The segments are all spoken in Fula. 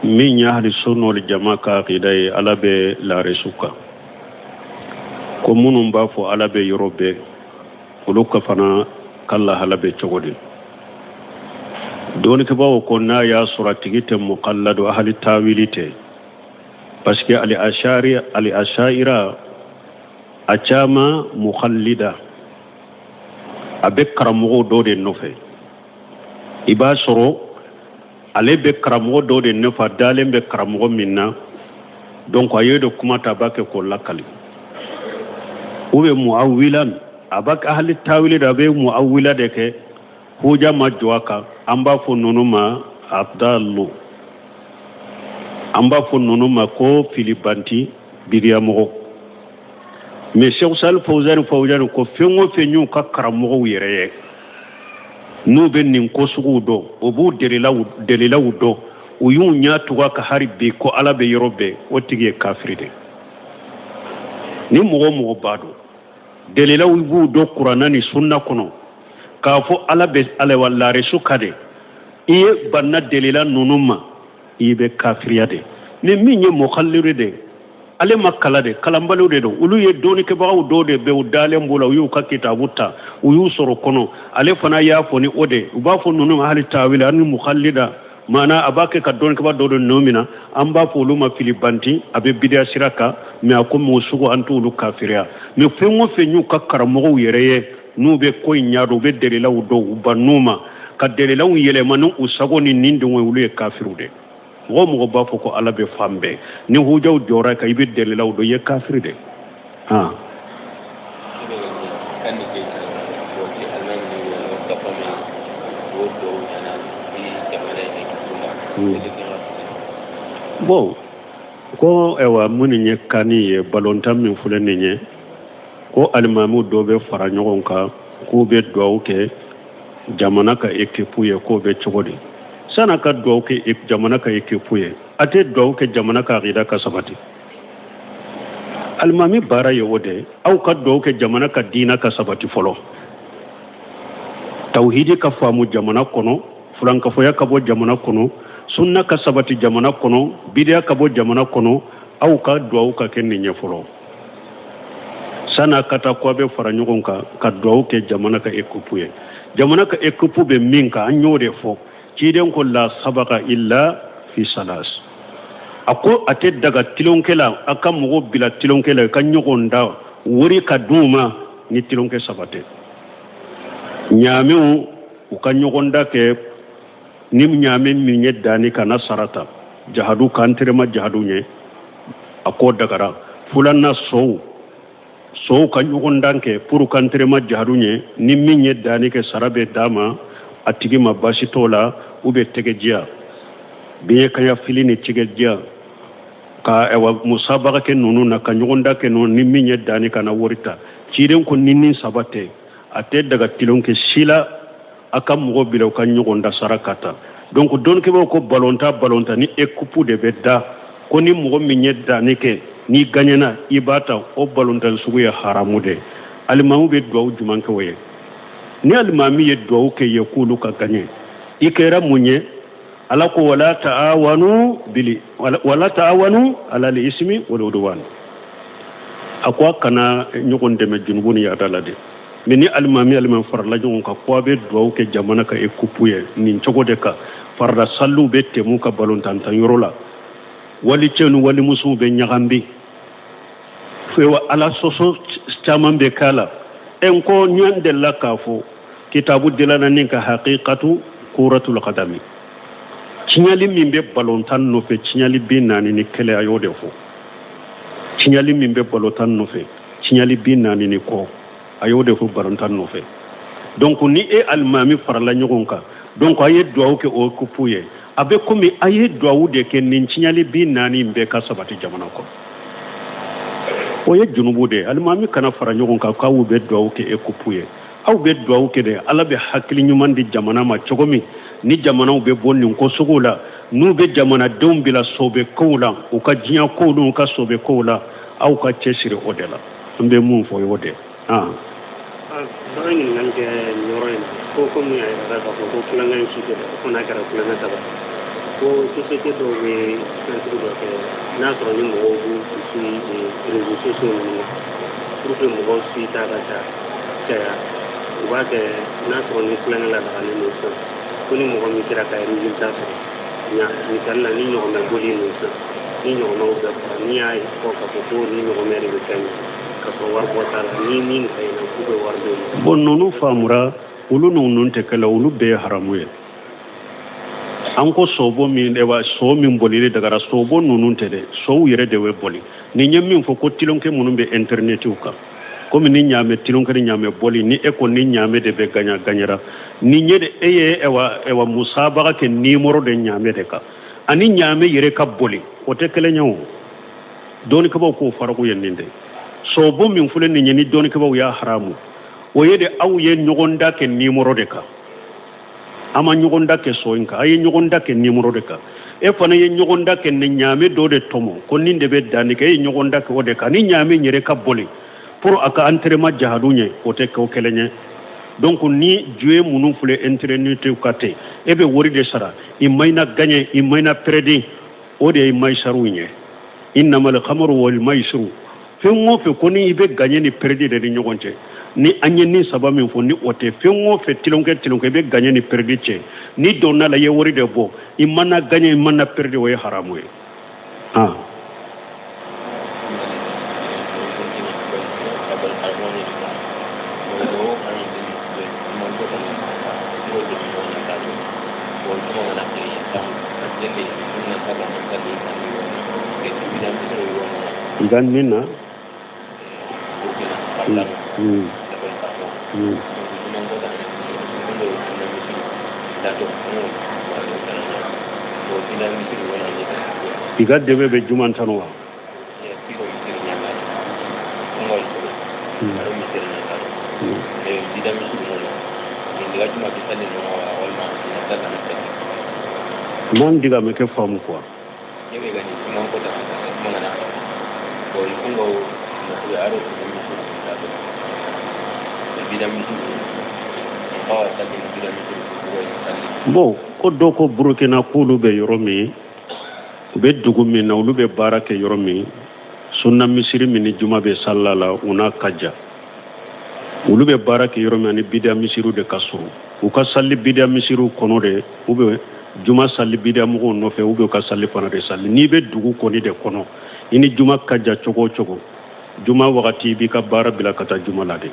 min ya hali sunnol jama ka aqidai ala be laare suka ko munum ba fo ala be yorobe olu ka fana kala hala be cogodi doni ke bawo ko na ya surati gite muqalladu ahli tawilite parce que ali ashaira achama mukhallida abe karamo do de nofe iba soro ale be karamo do de nofa dalen be karamo minna donc ayedo kuma tabake ko lakali ube muawilan abak ahli tawili da be muawila de ke huja majwaka amba fo nonuma abdallu amba fo nonuma ko filibanti biriamo mais Cheikh Sall Fawzan ko fengo fenyu ka karamo yere no ben nin ko sugu do o bu delila do o yun nya tuwa ka harbi ko ala be yorobe o tige kafiride ni mo bado delila bu do qur'ana ni sunna kono ka fo ala be ala walla resukade iye banna delila nunuma ibe kafiriyade ni minye mukhalliride ale makala de kalambalu de do ulu ye doni ke bawo do de be udale mbula yu ka kitabuta uyu soro kono ale fana ya foni ode uba fo nunu ahli tawila an mukhallida mana abake ka doni ke ba do nomina amba fo luma filibanti abe bidia siraka me akom musugo antulu kafiria me fengo fenyu ka karamo yereye nu be ko nyaado be delila do ubanuma ka delila yele manu usago ni nindi ulu ye kafirude mo ba fo ko ala be fambe ni hujaw jora ka ibe delila do ye kafir de ha bo ko ewa muni nye kani ye balontam min fulani nye ko almamu do be fara nyogon ka ko be do ke jamana ka ekipu ye ko be chogodi sana ka do ke jamana ka ekipu ye ate do ke jamana ka aqida ka sabati almami bara ye wode au ka do ke jamana ka dina ka sabati folo tauhidi ka famu jamana kono fulanka foya ka bo jamana kono sunna ka sabati jamana kono bidia ka bo jamana kono au ka do ka kenni nye folo sana kata ko be fara nyogon ka do ke jamana ka ekipu ye jamana ka ekipu be minka anyode fo kiden ko la sabaka illa fi salas ako ate daga tilonkela aka mugo bila tilonkela kan nyogonda wori ka duma ni tilonke sabate nyame u kan nyogonda ke nim nyame mi nyedani kana sarata jahadu kantere ma jahadu nye ako dagara fulanna so kan nyogonda ke puru kantere ma jahadu nye nim mi nyedani ke sarabe dama atigi ma basi tola ube tegejiya biye kaya filini tegejiya ka ewa musabaka ke nunu na ka nyogonda ke non ni minye dani kana worita ciren ko ninni sabate ate daga tilonke sila aka mugo bila ka nyogonda sarakata donc don ke ko balonta ni ekupu de bedda ko ni mugo minye dani ke ni ganyana ibata o balonta sugu ya haramude alimamu be do jumanke waye ni almami ye do ke yakulu ka ganye ikera munye ala ko wala taawanu ala al-ismi wal udwan akwa kana nyugon deme junubuni ya dalade mini almami farla jongon ka ko be do ke jamana ka ekupuye nin chogode ka farda sallu be temu ka balon tan yorola wali cenu wali musu be nyagambi fewa ala soso chamambe kala en ko nyande la kafo kitabu dilana ninka haqiqatu kuratul qadami cinyali mimbe balontan no fe cinyali binani ni kele ayode fo cinyali mimbe balontan no fe cinyali binani ni ko ayode fo balontan no fe donc ni e almami farala nyogonka donc aye doaw ke o kupuye abe komi aye doaw de ke nin cinyali binani mbe ka sabati jamana ko o ye junubude almami kana fara nyogonka ka ube doaw ke e kupuye aw be doaw ke de ala be hakili nyumandi jamana ma chogomi ni jamana be bonni ko sugula nu be jamana dum bila sobe kowla o ka jinya ko dum ka sobe kowla aw ka chesire odela mbe mum fo yode bani nange nyoroina ko mu ay daga ko fulangan ci de ko na kara fulangan saba ko société dɔw bɛ centre dɔ kɛ n'a sɔrɔ ni mɔgɔw b'u réseaux sociaux ninnu na pour que mɔgɔw si ta ka caya u b'a kɛ n'a sɔrɔ ni kulonkɛ ladagalen don sisan ko ni mɔgɔ min sera ka résultat sɔrɔ misali la ni ɲɔgɔnmɛ boli ninnu sisan ni ɲɔgɔnmɛw bɛɛ fɔra n'i y'a fɔ k'a fɔ ko ni ɲɔgɔnmɛ de bɛ kɛ ɲɛ k'a sɔrɔ wari bɔ t'a la ni min ka ɲi na k'u bɛ wari d'o ma. bon ninnu faamura olu ninnu tɛ kɛlɛ olu bɛɛ ye haramu ye. an ko sobo min so min bolili dagara sobo ninnu tɛ dɛ sow yɛrɛ de bɛ boli ni ye min fɔ ko tilonke minnu bɛ internetiw kan komi ni ɲaamɛ tilonke ni ɲaamɛ boli ni e ko ni ɲaamɛ de bɛ gagnera ni ye de e ye musabaga kɛ nimoro de ɲaamɛ de kan ani ɲaamɛ yɛrɛ ka boli o tɛ kelen ye o dɔnnikabaw k'o farako ye nin de sobo min filɛ nin ye ni dɔnnikabaw y'a haramu o ye de aw ye ɲɔgɔn da kɛ nimoro de kan ama ɲɔgɔn da kɛ so in kan a ye ɲɔgɔn da kɛ nimoro de kan e fana ye ɲɔgɔn da kɛ ni ɲaamɛ dɔ de tɔmɔ ko nin de bɛ danni kɛ e ye ɲɔgɔn da kɛ o de kan ni ɲaamɛ yɛrɛ ka boli pour a ka entraînement jahadu ɲɛ o tɛ kɛ o kelen ye donc ni juye minnu filɛ internetu ka ten e bɛ wari de sara i mayina gagné i mayina perdre o de ye mayisaru ɲɛ innamal khamru wal maisiru fɛn o fɛn ko ni i bɛ gagné ni perdre de ni ɲɔgɔn cɛ ni an ye nin saba min fɔ ni o tɛ fɛn o fɛn tilonkɛ i bɛ gagné ni perdre cɛ ni donna la i ye wari de bɔ i mana gagné i mana perdre o ye haramu ye igan min na iga debe be juman tanu wa man diga me ke famu quoi bon ko dɔ ko burukina k'olu bɛ yɔrɔ min u bɛ dugu min na olu bɛ baara kɛ yɔrɔ min sunna misiri min ni juma bɛ salla la u n'a ka jan olu bɛ baara kɛ yɔrɔ min ani bidiya misiriw de ka surun u ka salli bidiya misiriw kɔnɔ de u bɛ juma salli bidiya mɔgɔw nɔfɛ u bɛ u ka salli fana de salli n'i bɛ dugu kɔni de kɔnɔ i ni juma ka jan cogo o cogo juma wagati i b'i ka baara bila ka taa juma la de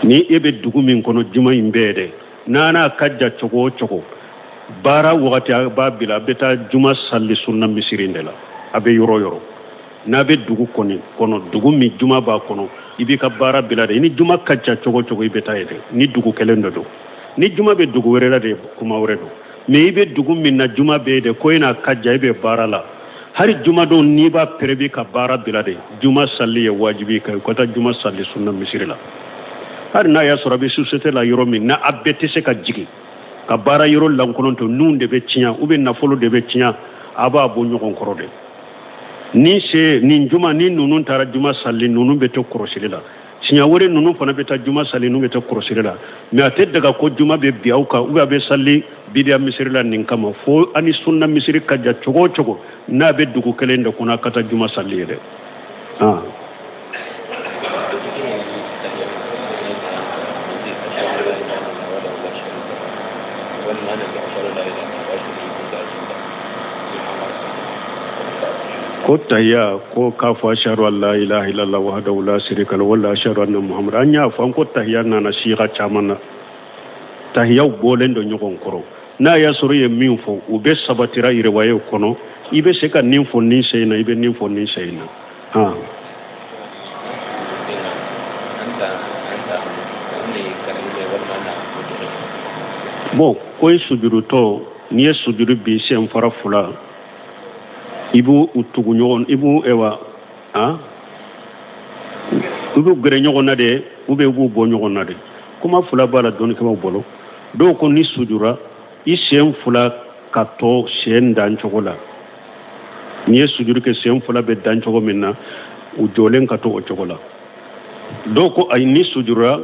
ni e bɛ dugu min kɔnɔ juma in bɛɛ dɛ n'a ka jan cogo o cogo baara wagati a b'a bila a bɛ taa juma salli sunna misiri de la a bɛ yɔrɔ yɔrɔ n'a bɛ dugu kɔnɔ dugu min juma b'a kɔnɔ i b'i ka baara bila de ni juma ka jan cogo o cogo i bɛ taa ye dɛ ni dugu kelen de don ni juma bɛ dugu wɛrɛ la de kuma wɛrɛ don mais i bɛ dugu min na juma bɛ ye de ko i n'a ka jan i bɛ baara la hari juma don n'i b'a pɛrɛbi ka baara bila de juma salli ye wajibi ka ka taa juma salli sunna misiri la hari n'a y'a sɔrɔ a bɛ société la yɔrɔ min n'a a bɛɛ tɛ se ka jigin ka baara yɔrɔ lankolon to nun de bɛ tiɲɛ ou bien nafolo de bɛ tiɲɛ a b'a bɔ ɲɔgɔn kɔrɔ de nin juma ni ninnu taara juma salli ninnu bɛ to kɔrɔsili la siɲɛ wɛrɛ ninnu fana bɛ taa juma salli ninnu bɛ to kɔrɔsili la mais a tɛ daga ko juma bɛ bi aw kan ou bien a bɛ salli bidiya misiri la nin kama fo ani sunna misiri ka jan cogo o cogo n'a bɛ dugu kelen de kɔnɔ a ka taa juma salli ye dɛ ko tahiyya ko k'a fɔ ashhadu an la ilaha illallah wahdahu la sharika lahu wa ashhadu anna muhammad an y'a fɔ an ko tahiyya nana siga caman na tahiyyaw bɔlen don ɲɔgɔn kɔrɔ n'a y'a sɔrɔ i ye min fɔ u bɛ sabatira yiriwayew kɔnɔ i bɛ se ka nin fɔ nin se in na i bɛ nin fɔ nin se in na bon ko i sujudutɔ n'i ye sujudu bi sen fara fila i b'u tugu ɲɔgɔn i b'u u b'u gɛrɛ ɲɔgɔn na de u b'u bɔ ɲɔgɔn na de kuma fila b'a la dɔnnikɛlaw bolo dɔw ko ni sujura i sen fila ka tɔ sen dan cogo la n'i ye sujuru kɛ sen fila bɛ dan cogo min na u jɔlen ka to o cogo la dɔw ko ayi ni sujura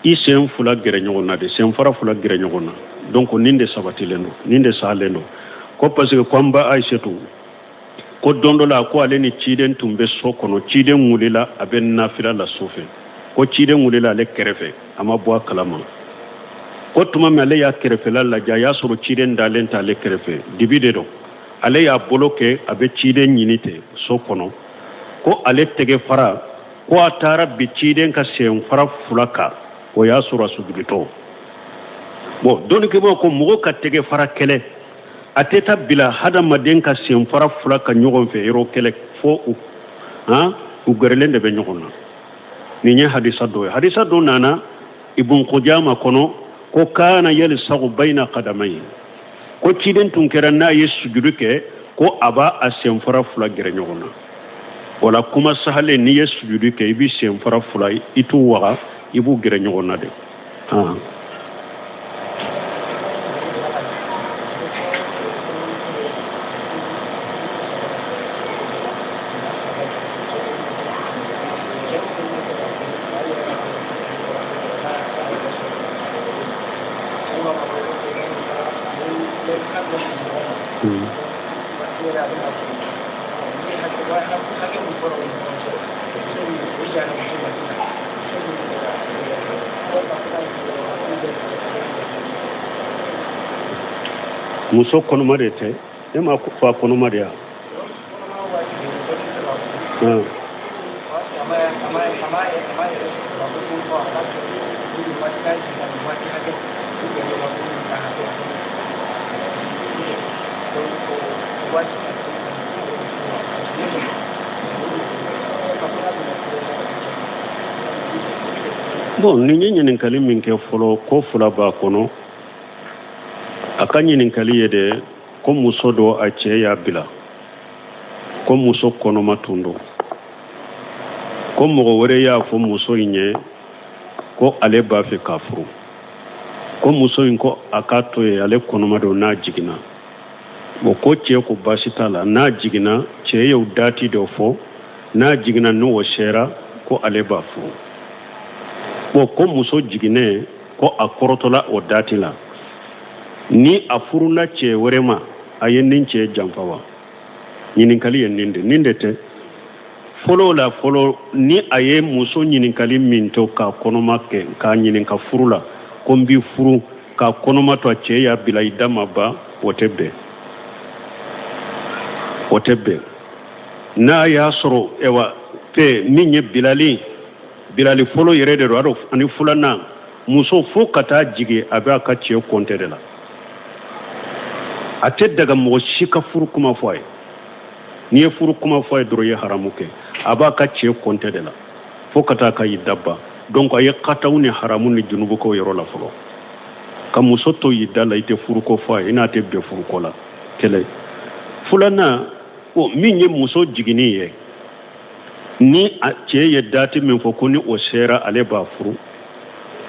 i sen fila gɛrɛ ɲɔgɔn na de sen fara fila gɛrɛ ɲɔgɔn na donc ninde sabatilendo ninde salendo ko parce que kwamba aishetu ko dondola ko ale ni ciden tumbe sokono ciden mulila aben nafila la sofe ko ciden mulila ale kerefe ama bo kalama ko tuma me ale ya kerefe la ja soro ciden dalen ta ale kerefe dibide do ale ya bloqué abe ciden nyinite sokono ko ale tege fara ko atara bi ciden ka sen fara fulaka o ya soro asubito bon donc ko mo ka tege fara kele ateta bila hadamaden ka sen fara fulaka nyogon fe yoro kele fo u gerelen de be nyogona ni nya hadisa do nana ibn qudama kono ko kana yalsagu baina qadamay ko ciden tun kera na yesu juduke ko aba a sen fara fula gere nyogona wala kuma sahale ni yesu juduke ibi sen fara fula itu waga ibu gere nyogona de muso konoma de tɛ e ma fa konoma de ya bon ni ye ɲininkali min kɛ fɔlɔ ko fula b'a kɔnɔ a ka ɲininkali ye de ko muso dɔ a cɛ y'a bila ko muso kɔnɔma tun don ko mɔgɔ wɛrɛ y'a fɔ muso in ye ko ale b'a fɛ k'a furu ko muso in ko a k'a to ye ale kɔnɔma don n'a jiginna bon ko cɛ ko baasi t'a la n'a jiginna cɛ ye o dati dɔ fɔ n'a jiginna n'o sera ko ale b'a furu bon ko muso jiginnen ko a kɔrɔtɔla o dati la ni a furula cɛ wɛrɛ ma a ye nin cɛ janfa wa ɲininkali ye nin de tɛ fɔlɔ la fɔlɔ ni a ye muso ɲininkali min to k'a kɔnɔma kɛ k'a ɲininka furu la ko n b'i furu k'a kɔnɔma to a cɛ y'a bila i da ma ban o tɛ bɛn n'a y'a sɔrɔ min ye bilali fɔlɔ yɛrɛ de don ani filanan muso fo ka taa jigin a bɛ a ka cɛ kɔntɛ de la a tɛ daga mɔgɔ si ka furu kuma fɔ a ye n'i ye furu kuma fɔ a ye dɔrɔn i ye haramu kɛ a b'a ka cɛ kɔntɛ de la fo ka taa ka i dabba donc a ye kataw ni haramu ni junubu k'o yɔrɔ la fɔlɔ ka muso to i da la i tɛ furuko fɔ a ye i n'a tɛ bɛn furuko la kɛlɛ filanan min ye muso jiginni ye ni a cɛ ye dati min fɔ ko ni o sera ale b'a furu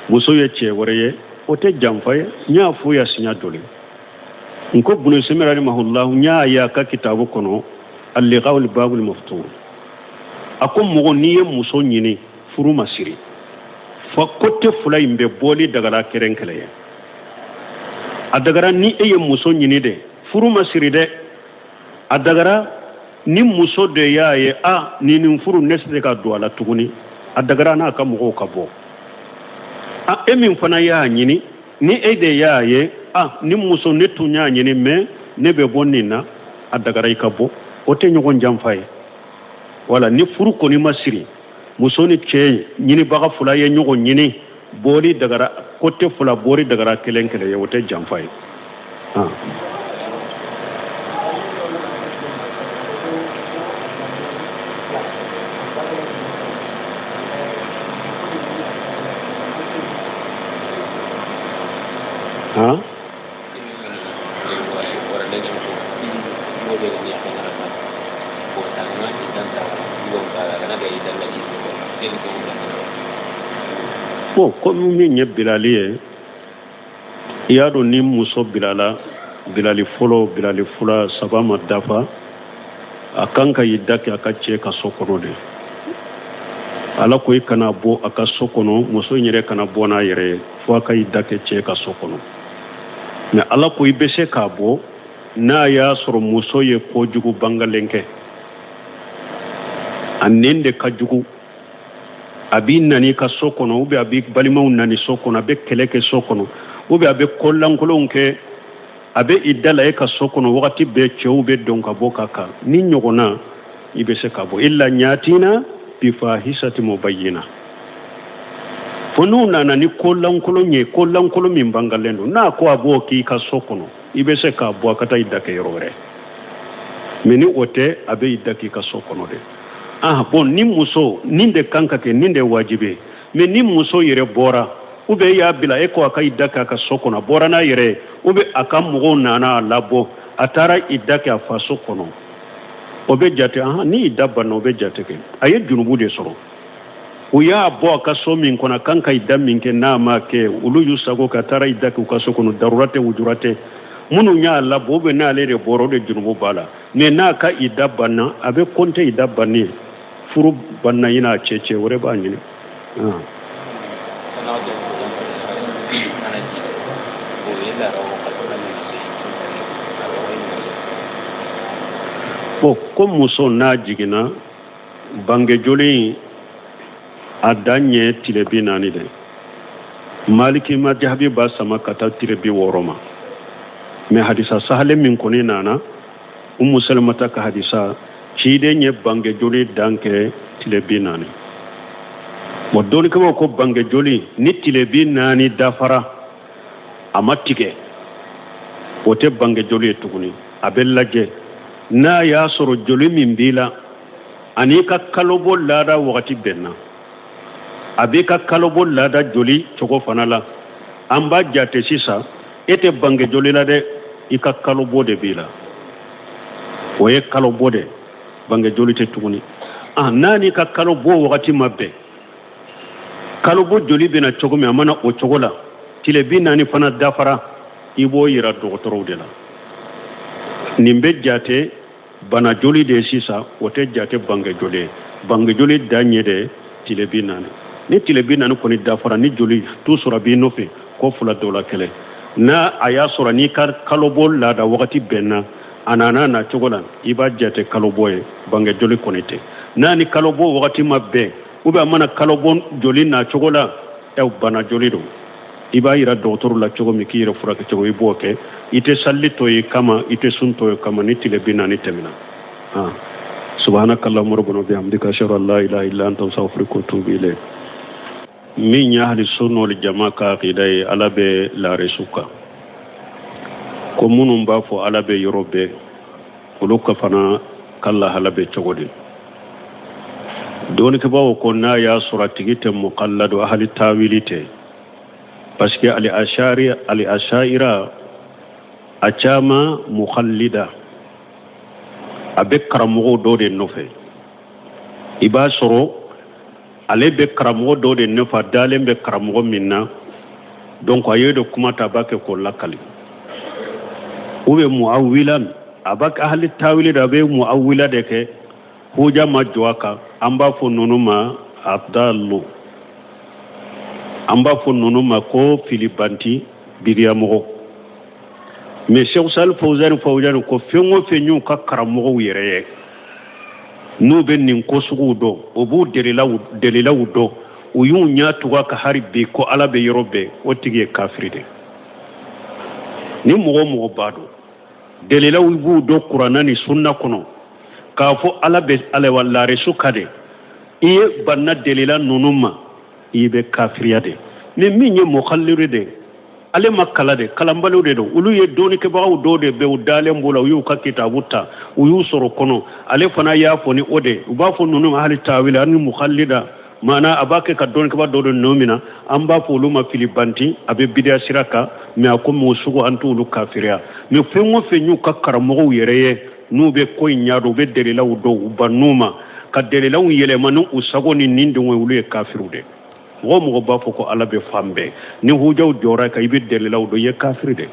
muso ye cɛ wɛrɛ ye o tɛ janfa ye n y'a fɔ ya siɲɛ dɔ le nko Ibn Usaymin rahimahullah n y'a ye a ka kitabu kɔnɔ al-liqa wal bab al-maftur a ko mɔgɔ n'i ye muso ɲini furu ma siri fa kote fila in bɛ bɔli dagara kɛrɛnkɛrɛn ye a dagara ni e ye muso ɲini dɛ furu ma siri dɛ a dagara ni muso de y'a ye nin furu ne se ka don a la tuguni a dagara n'a ka mɔgɔw ka bɔ e min fana y'a ɲini ni e de y'a ye ni muso ne tun y'a ɲini mais ne bɛ bɔ nin na a dagara i ka bɔ o tɛ ɲɔgɔn janfa ye wala ni furu kɔni ma siri muso ni cɛ ɲinibaga fila ye ɲɔgɔn ɲini bɔli dagara côté fila bɔli dagara kelen kelen ye o tɛ janfa ye komi min ye bilali ye i y'a dɔn ni muso bilala bilali fɔlɔ bilali fula saba ma dafa a kan ka i da kɛ a ka cɛ ka so kɔnɔ de ala ko i kana bɔ a ka so kɔnɔ muso in yɛrɛ kana bɔ n'a yɛrɛ ye fo a ka i da kɛ cɛ ka so kɔnɔ mais ala ko i be se k'a bɔ n'a y'a sɔrɔ muso ye kojugu bangalen kɛ a nɛn de ka jugu a b'i nani ka so kɔnɔ ou bien a b'i balimaw nani so kɔnɔ a bɛ kɛlɛ kɛ so kɔnɔ ou bien a bɛ kolankolonw kɛ a bɛ i da la e ka so kɔnɔ wagati bɛɛ cɛw bɛ dɔn ka bɔ ka kan ni ɲɔgɔnna i bɛ se k'a bɔ illa ɲatina bifahisati mubayyina fo n'u nana ni kolankolon ye kolankolon min bangalen don n'a ko a b'o k'i ka so kɔnɔ i bɛ se k'a bɔ a ka taa i da kɛ yɔrɔ wɛrɛ mais ni o tɛ a bɛ i da k'i ka so kɔnɔ de bon ni muso nin de kan ka kɛ nin de wajibi mais ni muso yɛrɛ bɔra ou bien i y'a bila e ko a ka i da kɛ a ka so kɔnɔ a bɔra n'a yɛrɛ ye ou bien a ka mɔgɔw nana a labɔ a taara i da kɛ a faso kɔnɔ o bɛ jate ni i da banna o bɛ jate kɛ a ye junubu de sɔrɔ u y'a bɔ a ka so min kɔnɔ a kan ka i da min kɛ n'a ma kɛ olu y'u sago ka taara i da kɛ u ka so kɔnɔ darura tɛ wujura tɛ minnu y'a labɔ ou bien n'ale de bɔra o de junubu b'a la mais n'a ka i da banna a bɛ compter i da bannen furu banna i n'a cɛ wɛrɛ b'a ɲini ko muso n'a jiginna bangejoli a dan ɲɛ tile 40 de maliki madhabi b'a sama ka taa tile 60 ma mais hadisa sahale min kɔni nana ummu salamata ka hadisa ciden ye bangejoli dan kɛ tile 40 bon doni kama ko bangejoli ni tile 40 dafara a ma tigɛ o tɛ bangejoli ye tuguni a bɛ lajɛ n'a y'a sɔrɔ joli min b'i la ani ka kalobɔ laada wagati bɛnna a b'i ka kalobɔ laada joli cogo fana la an b'a jate sisan e tɛ bangejoli la dɛ i ka kalobɔ de b'i la o ye kalobɔ de bangejoli tɛ tuguni n'a ni ka kalobɔ wagati ma bɛn kalobɔ joli bɛna cogo min a mana o cogo la tile 40 fana dafara i b'o yira dɔgɔtɔrɔw de la nin bɛ jate bana joli de sisan o tɛ jate bangejoli ye bangejoli dan ɲɛ de tile 40 ni tile 40 kɔni dafara ni joli tu sɔrɔ b'i nɔfɛ ko fila dɔw la kɛlɛ n'a a y'a sɔrɔ n'i ka kalobɔ laada wagati bɛnna a nana na cogo la i b'a jate kalobɔ ye bangejoli kɔni tɛ n'a ni kalobɔ wagati ma bɛn ou bien a mana kalobɔ joli na cogo la bana joli don i b'a yira dɔgɔtɔrɔ la cogo min k'i yɛrɛ furakɛ cogo i b'o kɛ i tɛ salli to ye kama i tɛ sun to ye kama ni tile 40 tɛmɛna subhanakallahumma rabbana bihamdika ashhadu an la ilaha illa anta astaghfiruka wa atubu ilayk min ya hali sunna wal jamaa ka aqida ye ala bɛ laare su kan ko minnu b'a fɔ ala bɛ yɔrɔ bɛɛ olu ka fana ka lahala bɛ cogo di dɔɔnikɛbaaw ko n'a y'a sɔrɔ a tigi tɛ muqalladu ahli tawili tɛ parce que ali ashaira a caman muqallida a bɛ karamɔgɔw dɔ de nɔfɛ i b'a sɔrɔ ale bɛ karamɔgɔ dɔ de nɔfɛ a dalen bɛ karamɔgɔ min na donc a ye de kuma ta a b'a kɛ k'o lakali ou bien muawwilan a b'a kɛ ahli tawili da a bɛ muawwila de kɛ huja ma jɔ a kan an b'a fɔ ninnu ma abdallu an b'a fɔ ninnu ma ko filibanti biriyamɔgɔ mais Cheikh Sal Fawzan ko fɛn o fɛn y'u ka karamɔgɔw yɛrɛ ye n'u bɛ nin ko suguw dɔn o b'u delilaw dɔn u y'u ɲɛ tugu a ka hari bi ko ala bɛ yɔrɔ bɛɛ o tigi ye kafiri de ni mɔgɔ b'a dɔn delilaw b'u dɔn kuranna ni sunna kɔnɔ k'a fɔ ala bɛ ala wa laare su ka de i ye banna delila ninnu ma i bɛ kafiriya de mais min ye muqalliri de ale ma kala de kalanbaliw de don olu ye dɔɔnikɛbagaw dɔw de bɛ u dalen b'o la u y'u ka kitabu ta u y'u sɔrɔ kɔnɔ ale fana y'a fɔ ni o de u b'a fɔ ninnu hali tawili ani muqallida maana a b'a kɛ ka dɔɔnikɛba dɔw de nɔ min na an b'a fɔ olu ma filibanti a bɛ bidiya sira kan mais a ko mɔgɔ sugu an t'olu kafiriya mais fɛn o fɛn y'u ka karamɔgɔw yɛrɛ ye n'u bɛ ko in ɲɛdɔn u bɛ delilaw dɔn u bann'u ma ka delilaw yɛlɛma ni u sago ni nin don olu ye kafiriw de mɔgɔ b'a fɔ ko ala bɛ fan bɛɛ ni hujaw jɔra kan i bɛ delilaw dɔn i ye kafiri de